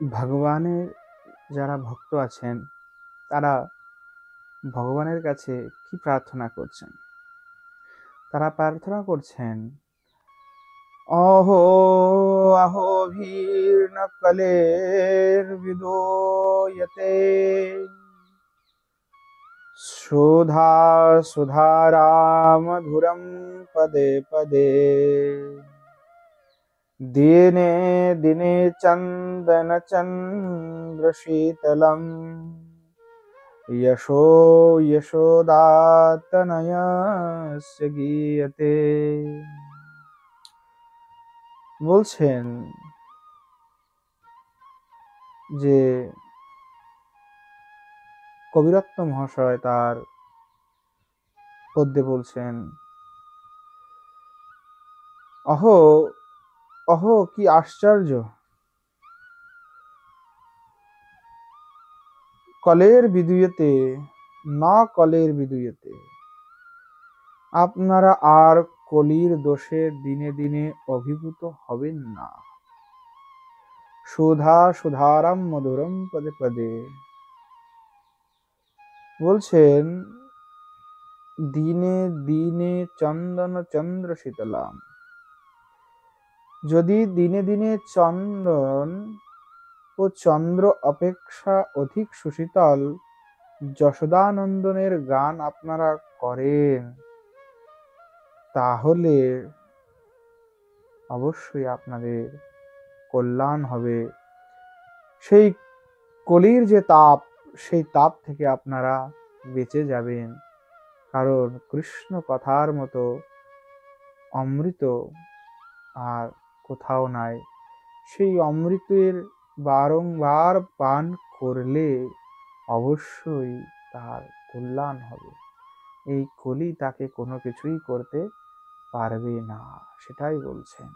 ভগবানের যারা ভক্ত আছেন তারা ভগবানের কাছে কি প্রার্থনা করছেন? তারা প্রার্থনা করছেন, অহো আহো ভীর্ন কলের বিদোয়তে সুধা সুধারামধুরম পদে পদে দিনে দিনে চন্দন চন্দ্র শীতলম यशो यशोदातनयस्य গীয়তে। বলছেন যে কবিরত্ন মহাশয় তার পদ্যে বলছেন, অহো অহো কি আশ্চর্য, কলের বিদুয়তে না কলের বিদুয়তে, আপনারা আর কলির দোষে দিনে দিনে অভিভূত হবেন না। সুধা সুধারাম মধুরম পদে পদে, বলছেন দিনে দিনে চন্দন চন্দ্র শীতলাম, যদি দিনে দিনে চন্দন ও চন্দ্র অপেক্ষা অধিক সুশীতল যশোদানন্দনের গান আপনারা করেন, তাহলে অবশ্যই আপনাদের কল্যাণ হবে। সেই কলির যে তাপ, সেই তাপ থেকে আপনারা বেঁচে যাবেন। কারণ কৃষ্ণ কথার মতো অমৃত আর কোথাও নাই। সেই অমৃতের বারংবার পান করলে অবশ্যই তার কল্যাণ হবে। এই কলি তাকে কোনো কিছুই করতে পারবে না, সেটাই বলছেন।